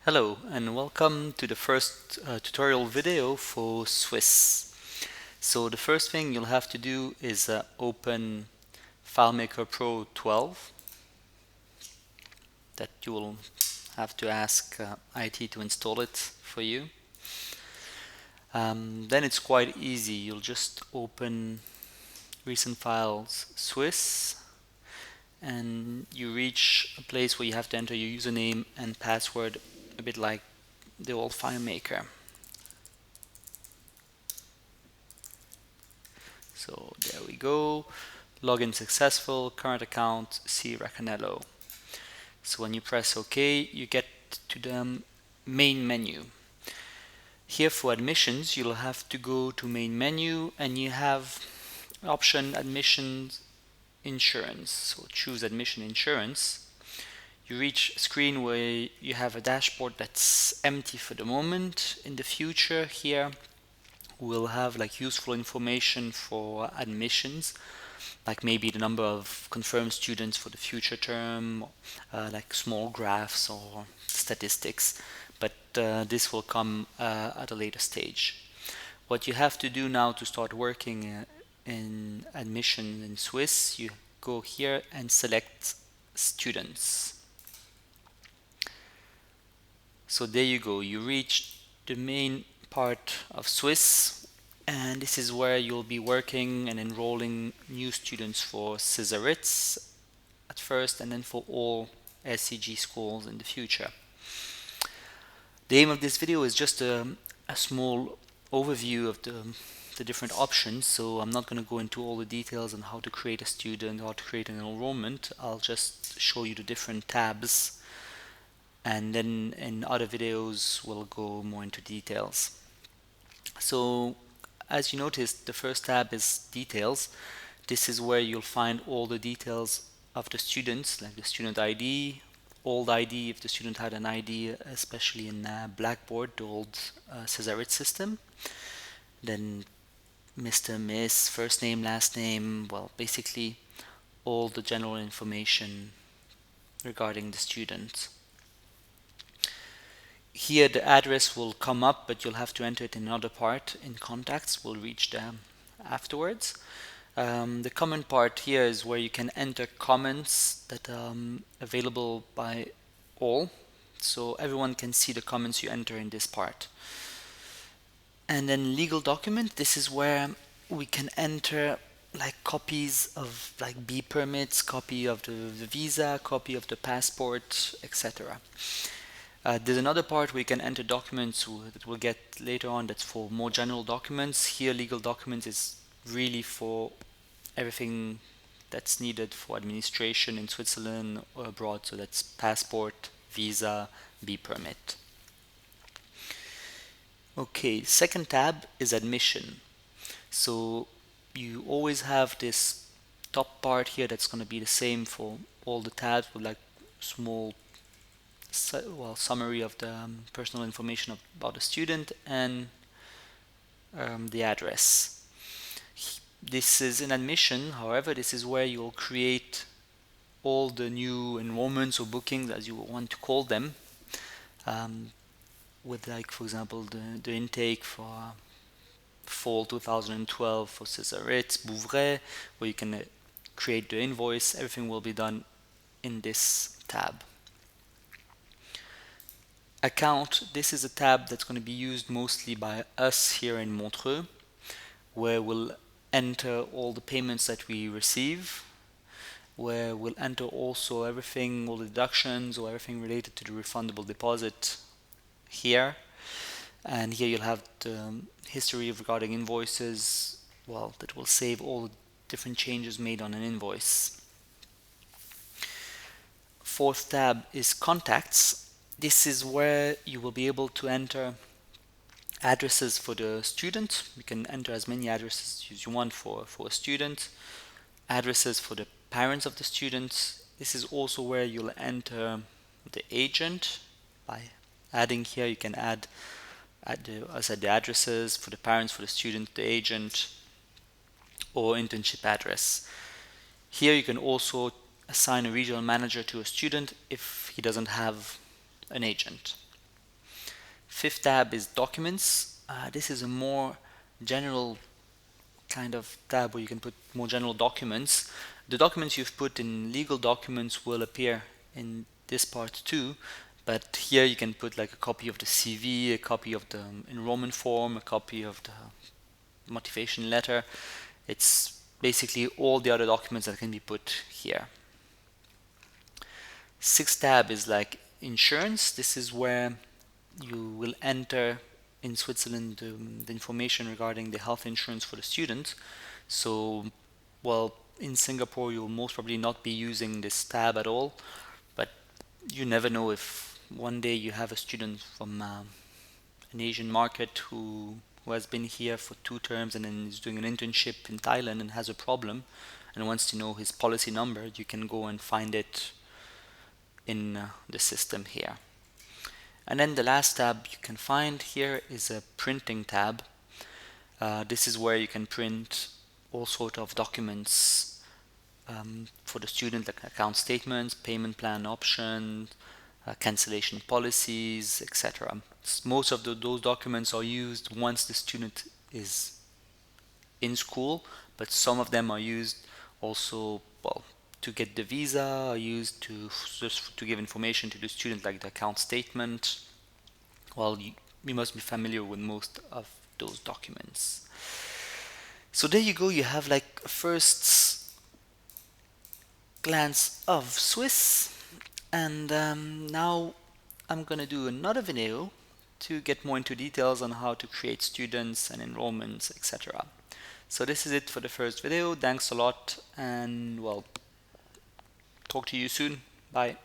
Hello and welcome to the first tutorial video for SWIS. So the first thing you'll have to do is open FileMaker Pro 12 that you will have to ask IT to install it for you. Then it's quite easy. You'll just open recent files SWIS and you reach a place where you have to enter your username and password, a bit like the old FileMaker. So there we go. Login successful, current account, C. Racanello. So when you press OK, you get to the main menu. Here for admissions, you'll have to go to main menu and you have option admissions insurance. So choose admission insurance. You reach a screen where you have a dashboard that's empty for the moment. In the future here, we'll have like useful information for admissions, like maybe the number of confirmed students for the future term, like small graphs or statistics, but this will come at a later stage. What you have to do now to start working in admission in SWIS, you go here and select students. So there you go, you reach the main part of SWIS, and this is where you'll be working and enrolling new students for Cesaritz at first and then for all SCG schools in the future. The aim of this video is just a small overview of the different options, so I'm not going to go into all the details on how to create a student, how to create an enrollment. I'll just show you the different tabs, and then in other videos we'll go more into details. So as you noticed, the first tab is details. This is where you'll find all the details of the students, like the student ID, old ID if the student had an ID, especially in Blackboard, the old Cesarit system. Then Mr., Miss, first name, last name, well, basically all the general information regarding the student. Here the address will come up, but you'll have to enter it in another part in contacts. We'll reach them afterwards. The comment part here is where you can enter comments that are available by all, so everyone can see the comments you enter in this part. And then legal document, this is where we can enter like copies of like B permits, copy of the visa, copy of the passport, etc. There's another part where you can enter documents that we'll get later on, that's for more general documents. Here legal documents is really for everything that's needed for administration in Switzerland or abroad, so that's passport, visa, B permit. Okay, second tab is admission. So you always have this top part here that's going to be the same for all the tabs, with like small summary of the personal information about the student and the address. This is in admission, however, this is where you'll create all the new enrollments or bookings, as you want to call them, with like, for example, the intake for fall 2012 for Cesaritz, Bouvray, where you can create the invoice. Everything will be done in this tab. Account, this is a tab that's going to be used mostly by us here in Montreux, where we'll enter all the payments that we receive, where we'll enter also everything, all the deductions or everything related to the refundable deposit here. And here you'll have the history regarding invoices, well, that will save all the different changes made on an invoice. Fourth tab is contacts. This is where you will be able to enter addresses for the student. You can enter as many addresses as you want for a student. Addresses for the parents of the students. This is also where you'll enter the agent. By adding here, you can add the addresses for the parents, for the student, the agent, or internship address. Here you can also assign a regional manager to a student if he doesn't have an agent. Fifth tab is documents. This is a more general kind of tab where you can put more general documents. The documents you've put in legal documents will appear in this part too, but here you can put like a copy of the CV, a copy of the enrollment form, a copy of the motivation letter. It's basically all the other documents that can be put here. Sixth tab is like insurance. This is where you will enter in Switzerland the information regarding the health insurance for the student. So, well, in Singapore you'll most probably not be using this tab at all, but you never know if one day you have a student from an Asian market who has been here for 2 terms and then is doing an internship in Thailand and has a problem and wants to know his policy number. You can go and find it in the system here. And then the last tab you can find here is a printing tab. This is where you can print all sort of documents for the student, like account statements, payment plan options, cancellation policies, etc. Most of those documents are used once the student is in school, but some of them are used also, well, to get the visa, are used to just to give information to the student, like the account statement. Well, you must be familiar with most of those documents. So there you go, you have like a first glance of SWIS, and now I'm gonna do another video to get more into details on how to create students and enrollments, etc. So this is it for the first video. Thanks a lot, and well, talk to you soon. Bye.